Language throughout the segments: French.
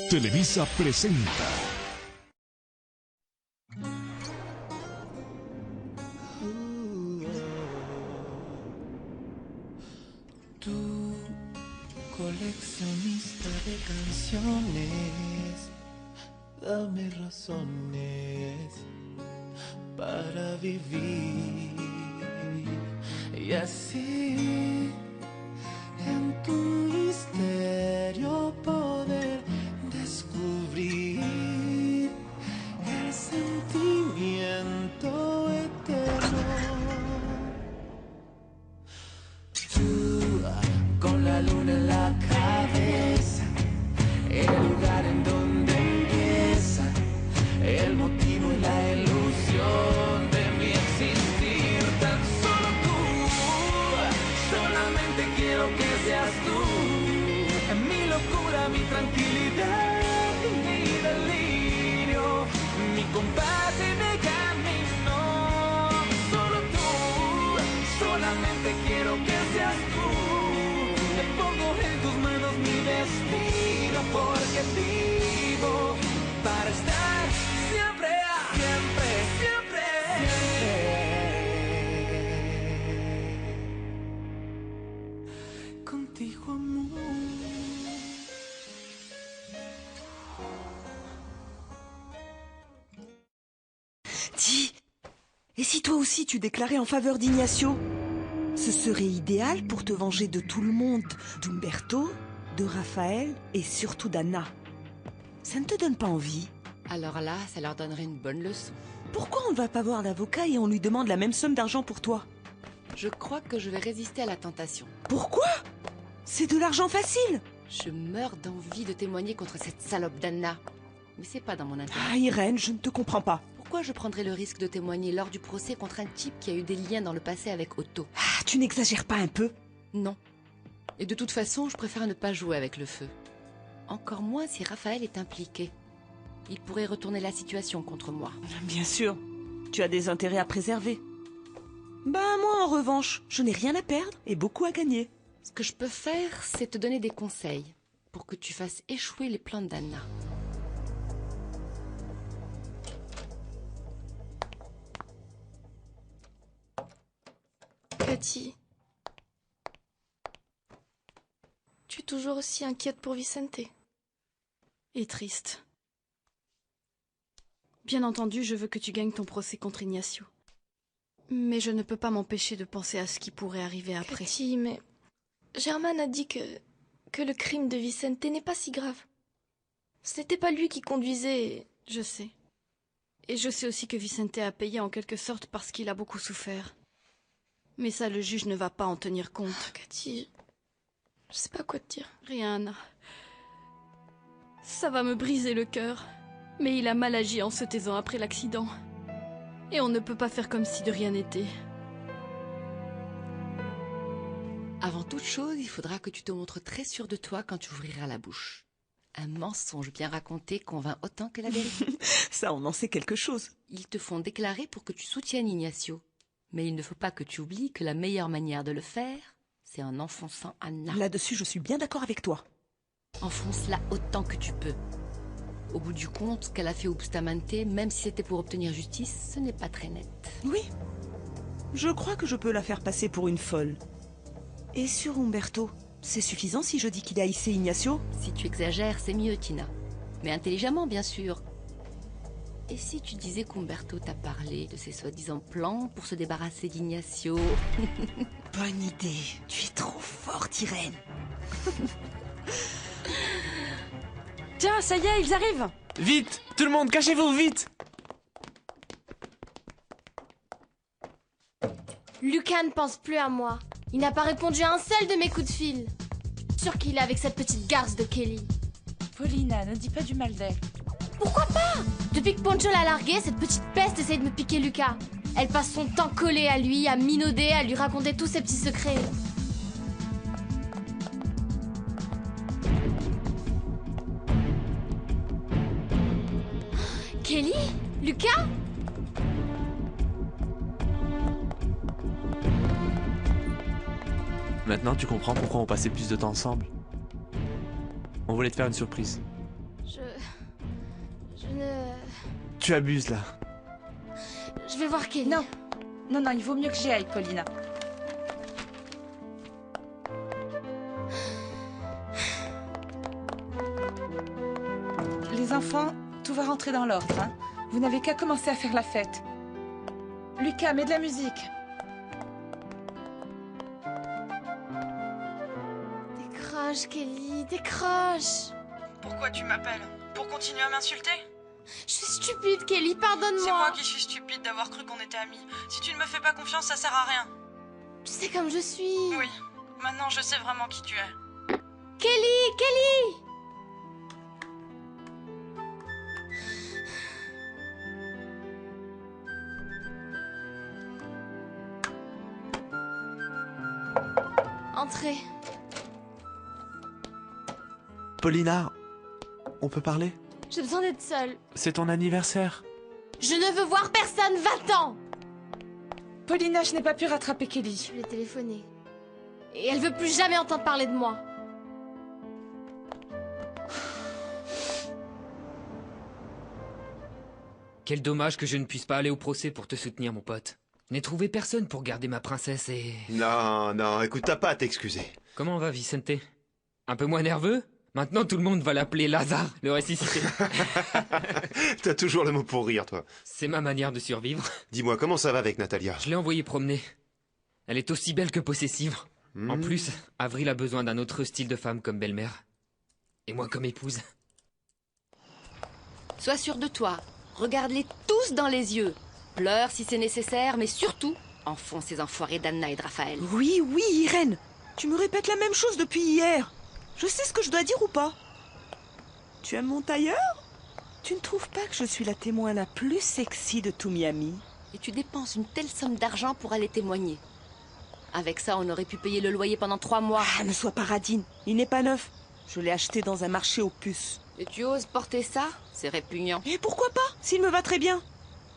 Televisa presenta. Tú, coleccionista de canciones, dame razones para vivir y así en tu misterio poder descubrir el sentimiento eterno. Tú, con la luna en la cabeza, el lugar en donde empieza el motivo y la ilusión de mi existir. Tan solo tú, solamente quiero que seas tú, mi locura, mi tranquilidad y mi delirio, mi compás y mi camino. Solo tú, solamente quiero que seas tú. Me pongo en tus manos mi destino, porque vivo para estar siempre, siempre, siempre, siempre contigo, amor. Dis, et si toi aussi tu déclarais en faveur d'Ignacio? Ce serait idéal pour te venger de tout le monde, d'Umberto, de Raphaël et surtout d'Anna. Ça ne te donne pas envie? Alors là, ça leur donnerait une bonne leçon. Pourquoi on ne va pas voir l'avocat et on lui demande la même somme d'argent pour toi? Je crois que je vais résister à la tentation. Pourquoi? C'est de l'argent facile. Je meurs d'envie de témoigner contre cette salope d'Anna. Mais c'est pas dans mon intérêt. Ah Irène, je ne te comprends pas. Pourquoi je prendrais le risque de témoigner lors du procès contre un type qui a eu des liens dans le passé avec Otto? Ah, tu n'exagères pas un peu? Non. Et de toute façon, je préfère ne pas jouer avec le feu. Encore moins si Raphaël est impliqué. Il pourrait retourner la situation contre moi. Bien sûr, tu as des intérêts à préserver. Ben moi en revanche, je n'ai rien à perdre et beaucoup à gagner. Ce que je peux faire, c'est te donner des conseils pour que tu fasses échouer les plans d'Anna. Cathy, tu es toujours aussi inquiète pour Vicente. Et triste. Bien entendu, je veux que tu gagnes ton procès contre Ignacio. Mais je ne peux pas m'empêcher de penser à ce qui pourrait arriver après. Cathy, mais Germaine a dit que le crime de Vicente n'est pas si grave. Ce n'était pas lui qui conduisait. Je sais. Et je sais aussi que Vicente a payé en quelque sorte parce qu'il a beaucoup souffert. Mais ça, le juge ne va pas en tenir compte. Cathy, je sais pas quoi te dire. Rien, Anna. Ça va me briser le cœur. Mais il a mal agi en se taisant après l'accident. Et on ne peut pas faire comme si de rien n'était. Avant toute chose, il faudra que tu te montres très sûr de toi quand tu ouvriras la bouche. Un mensonge bien raconté convainc autant que la vérité. Ça, on en sait quelque chose. Ils te font déclarer pour que tu soutiennes Ignacio. Mais il ne faut pas que tu oublies que la meilleure manière de le faire, c'est en enfonçant Anna. Là-dessus, je suis bien d'accord avec toi. Enfonce-la autant que tu peux. Au bout du compte, ce qu'elle a fait au Bustamante, même si c'était pour obtenir justice, ce n'est pas très net. Oui, je crois que je peux la faire passer pour une folle. Et sur Umberto, c'est suffisant si je dis qu'il a hissé Ignacio? Si tu exagères, c'est mieux, Tina. Mais intelligemment, bien sûr. Et si tu disais qu'Umberto t'a parlé de ses soi-disant plans pour se débarrasser d'Ignacio? Bonne idée. Tu es trop forte, Irène. Tiens, ça y est, ils arrivent! Vite! Tout le monde, cachez-vous, vite! Lucas ne pense plus à moi. Il n'a pas répondu à un seul de mes coups de fil. Sûr qu'il est avec cette petite garce de Kelly. Paulina, ne dis pas du mal d'elle. Pourquoi pas? Depuis que Poncho l'a largué, cette petite peste essaie de me piquer Lucas. Elle passe son temps collée à lui, à minauder, à lui raconter tous ses petits secrets. Kelly? Lucas? Maintenant, tu comprends pourquoi on passait plus de temps ensemble. On voulait te faire une surprise. Je ne... Tu abuses là. Je vais voir Kelly. Non, non, il vaut mieux que j'y aille, Paulina. Les enfants, tout va rentrer dans l'ordre, hein. Vous n'avez qu'à commencer à faire la fête. Lucas, mets de la musique. Décroche, Kelly, décroche. Pourquoi tu m'appelles? Pour continuer à m'insulter? Je suis stupide, Kelly, pardonne-moi. C'est moi qui suis stupide d'avoir cru qu'on était amis. Si tu ne me fais pas confiance, ça sert à rien. Tu sais comme je suis. Oui, maintenant je sais vraiment qui tu es. Kelly, Kelly! Entrez. Paulina, on peut parler? J'ai besoin d'être seule. C'est ton anniversaire. Je ne veux voir personne, va-t'en! Paulina, je n'ai pas pu rattraper Kelly. Je lui ai téléphoné. Et elle veut plus jamais entendre parler de moi. Quel dommage que je ne puisse pas aller au procès pour te soutenir, mon pote. Je n'ai trouvé personne pour garder ma princesse et... Non, écoute, t'as pas à t'excuser. Comment va Vicente? Un peu moins nerveux? Maintenant tout le monde va l'appeler Lazare, le ressuscité. T'as toujours le mot pour rire, toi. C'est ma manière de survivre. Dis-moi, comment ça va avec Natalia? Je l'ai envoyée promener. Elle est aussi belle que possessive. En plus, Avril a besoin d'un autre style de femme comme belle-mère. Et moi comme épouse. Sois sûr de toi. Regarde-les tous dans les yeux. Pleure si c'est nécessaire, mais surtout, enfonce ces enfoirés d'Anna et de Raphaël. Oui, Irène. Tu me répètes la même chose depuis hier. Je sais ce que je dois dire ou pas. Tu aimes mon tailleur? Tu ne trouves pas que je suis la témoin la plus sexy de tout Miami? Et tu dépenses une telle somme d'argent pour aller témoigner. Avec ça, on aurait pu payer le loyer pendant 3 mois. Ah, ne sois pas radine. Il n'est pas neuf. Je l'ai acheté dans un marché aux puces. Et tu oses porter ça? C'est répugnant. Et pourquoi pas, s'il me va très bien?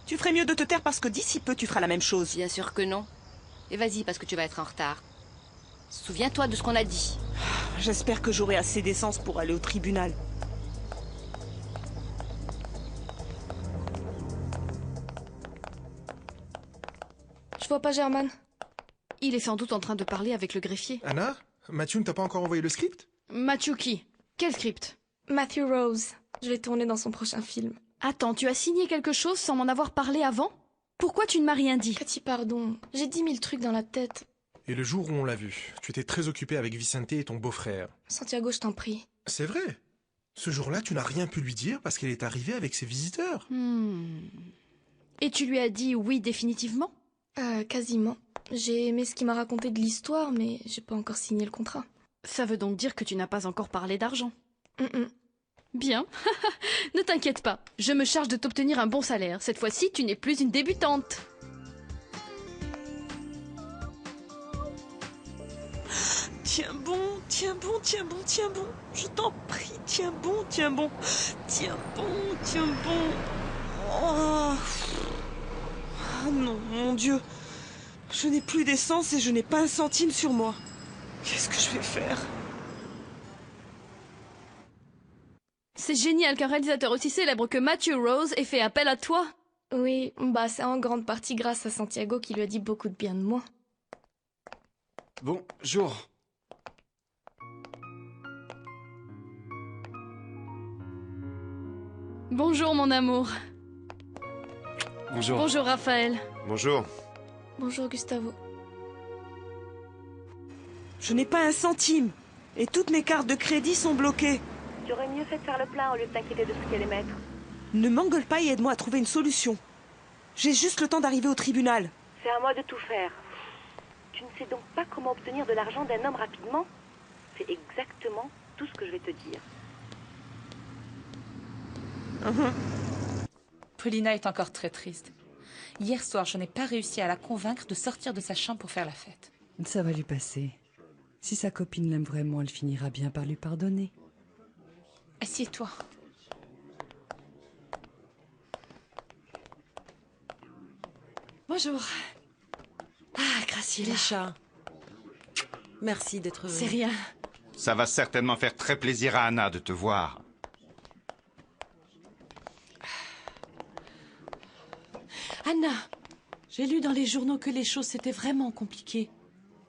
Tu ferais mieux de te taire parce que d'ici peu, tu feras la même chose. Bien sûr que non. Et vas-y, parce que tu vas être en retard. Souviens-toi de ce qu'on a dit. J'espère que j'aurai assez d'essence pour aller au tribunal. Je vois pas German. Il est sans doute en train de parler avec le greffier. Anna, Mathieu ne t'a pas encore envoyé le script? Mathieu qui? Quel script? Matthew Rose. Je vais tourner dans son prochain film. Attends, tu as signé quelque chose sans m'en avoir parlé avant? Pourquoi tu ne m'as rien dit? Cathy, pardon. J'ai 10 000 trucs dans la tête. Et le jour où on l'a vu, tu étais très occupé avec Vicente et ton beau-frère. Santiago, je t'en prie. C'est vrai. Ce jour-là, tu n'as rien pu lui dire parce qu'elle est arrivée avec ses visiteurs. Et tu lui as dit oui définitivement? Quasiment. J'ai aimé ce qu'il m'a raconté de l'histoire, mais j'ai pas encore signé le contrat. Ça veut donc dire que tu n'as pas encore parlé d'argent. Bien. Ne t'inquiète pas. Je me charge de t'obtenir un bon salaire. Cette fois-ci, tu n'es plus une débutante. Tiens bon, tiens bon, tiens bon, tiens bon. Je t'en prie, tiens bon, tiens bon. Tiens bon, tiens bon. Oh. Ah non, mon Dieu. Je n'ai plus d'essence et je n'ai pas un centime sur moi. Qu'est-ce que je vais faire? C'est génial qu'un réalisateur aussi célèbre que Matthew Rose ait fait appel à toi. Oui, c'est en grande partie grâce à Santiago qui lui a dit beaucoup de bien de moi. Bonjour. Bonjour mon amour. Bonjour. Bonjour Raphaël. Bonjour. Bonjour Gustavo. Je n'ai pas un centime. Et toutes mes cartes de crédit sont bloquées. Tu aurais mieux fait de faire le plein au lieu de t'inquiéter de ce qu'elle émettre. Ne m'engueule pas et aide-moi à trouver une solution. J'ai juste le temps d'arriver au tribunal. C'est à moi de tout faire. Tu ne sais donc pas comment obtenir de l'argent d'un homme rapidement? C'est exactement tout ce que je vais te dire. Paulina est encore très triste. Hier soir, je n'ai pas réussi à la convaincre de sortir de sa chambre pour faire la fête. Ça va lui passer. Si sa copine l'aime vraiment, elle finira bien par lui pardonner. Assieds-toi. Bonjour. Ah, Graciela. Lisha. Merci d'être venue. C'est rien. Ça va certainement faire très plaisir à Anna de te voir. Anna, j'ai lu dans les journaux que les choses s'étaient vraiment compliquées.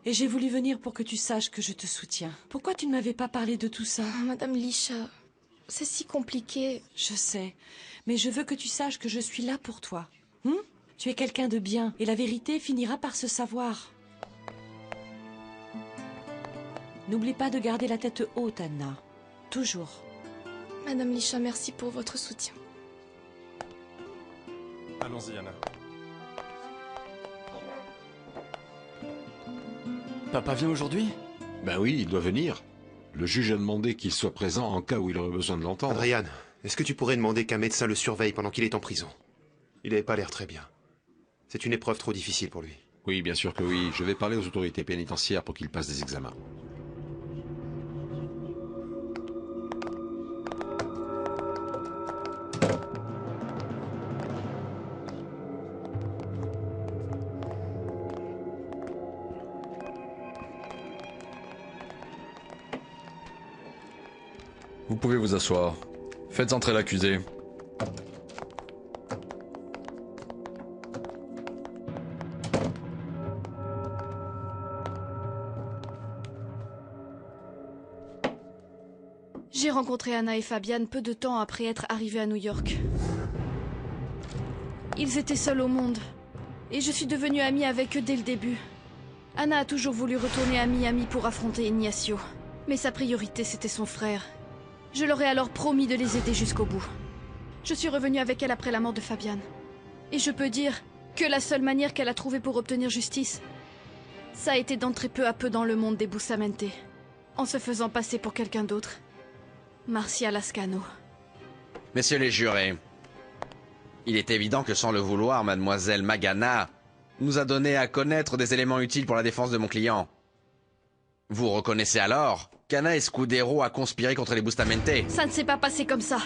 Et j'ai voulu venir pour que tu saches que je te soutiens. Pourquoi tu ne m'avais pas parlé de tout ça? Madame Lisha, c'est si compliqué. Je sais, mais je veux que tu saches que je suis là pour toi. Tu es quelqu'un de bien, et la vérité finira par se savoir. N'oublie pas de garder la tête haute, Anna. Toujours. Madame Lisha, merci pour votre soutien. Allons-y, Anna. Papa vient aujourd'hui? Ben oui, il doit venir. Le juge a demandé qu'il soit présent en cas où il aurait besoin de l'entendre. Adrian, est-ce que tu pourrais demander qu'un médecin le surveille pendant qu'il est en prison? Il n'avait pas l'air très bien. C'est une épreuve trop difficile pour lui. Oui, bien sûr que oui. Je vais parler aux autorités pénitentiaires pour qu'il passe des examens. Vous pouvez vous asseoir. Faites entrer l'accusé. J'ai rencontré Anna et Fabian peu de temps après être arrivés à New York. Ils étaient seuls au monde, et je suis devenue amie avec eux dès le début. Anna a toujours voulu retourner à Miami pour affronter Ignacio, mais sa priorité c'était son frère. Je leur ai alors promis de les aider jusqu'au bout. Je suis revenue avec elle après la mort de Fabian. Et je peux dire que la seule manière qu'elle a trouvée pour obtenir justice, ça a été d'entrer peu à peu dans le monde des Bustamante, en se faisant passer pour quelqu'un d'autre. Marcia Lascano. Messieurs les jurés, il est évident que sans le vouloir, mademoiselle Magana nous a donné à connaître des éléments utiles pour la défense de mon client. Vous reconnaissez alors qu'Anna Escudero a conspiré contre les Bustamante? Ça ne s'est pas passé comme ça.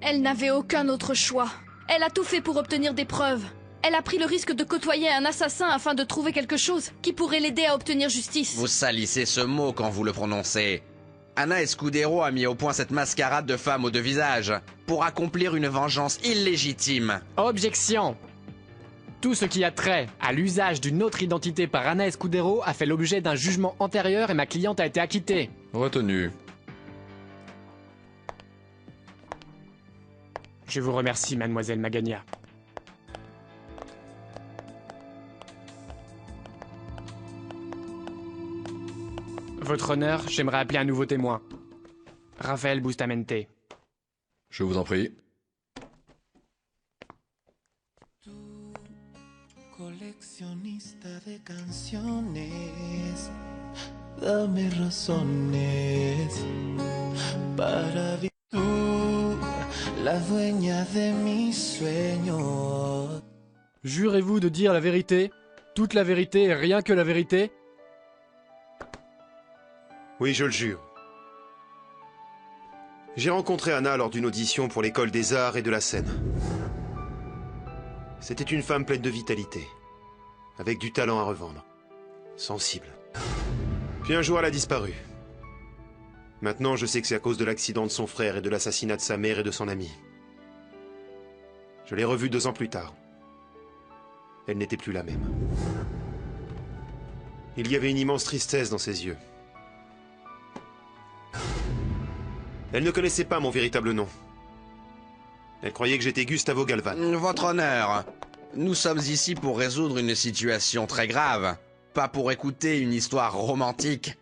Elle n'avait aucun autre choix. Elle a tout fait pour obtenir des preuves. Elle a pris le risque de côtoyer un assassin afin de trouver quelque chose qui pourrait l'aider à obtenir justice. Vous salissez ce mot quand vous le prononcez. Anna Escudero a mis au point cette mascarade de femme aux deux visages pour accomplir une vengeance illégitime. Objection! Tout ce qui a trait à l'usage d'une autre identité par Anna Escudero a fait l'objet d'un jugement antérieur et ma cliente a été acquittée. Retenu. Je vous remercie, mademoiselle Magana. Votre honneur, j'aimerais appeler un nouveau témoin. Rafael Bustamante. Je vous en prie. Coleccionista de canciones, dame razones para vivir. Tú, la dueña de mis sueños. Jurez-vous de dire la vérité, toute la vérité et rien que la vérité? Oui, je le jure. J'ai rencontré Anna lors d'une audition pour l'école des arts et de la scène. C'était une femme pleine de vitalité, avec du talent à revendre, sensible. Puis un jour, elle a disparu. Maintenant, je sais que c'est à cause de l'accident de son frère et de l'assassinat de sa mère et de son ami. Je l'ai revue 2 ans plus tard. Elle n'était plus la même. Il y avait une immense tristesse dans ses yeux. Elle ne connaissait pas mon véritable nom. Elle croyait que j'étais Gustavo Galvan. Votre honneur, nous sommes ici pour résoudre une situation très grave, pas pour écouter une histoire romantique.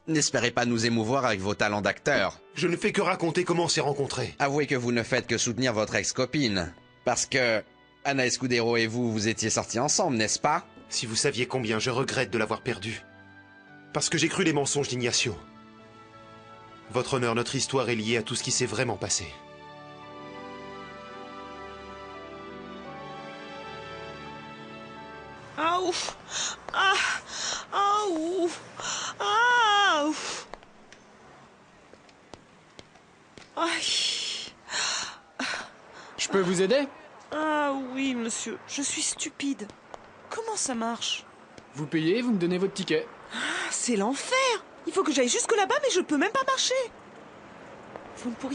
N'espérez pas nous émouvoir avec vos talents d'acteur. Je ne fais que raconter comment on s'est rencontrés. Avouez que vous ne faites que soutenir votre ex-copine. Parce que Anna Escudero et vous étiez sortis ensemble, n'est-ce pas? Si vous saviez combien je regrette de l'avoir perdue. Parce que j'ai cru les mensonges d'Ignacio. Votre honneur, notre histoire est liée à tout ce qui s'est vraiment passé. Ah ouf! Ah! Ah ouf! Ah ouf! Aïe! Je peux vous aider? Ah oui, monsieur, je suis stupide. Comment ça marche? Vous payez, vous me donnez votre ticket. C'est l'enfer! Il faut que j'aille jusque là-bas, mais je peux même pas marcher. Vous ne pourriez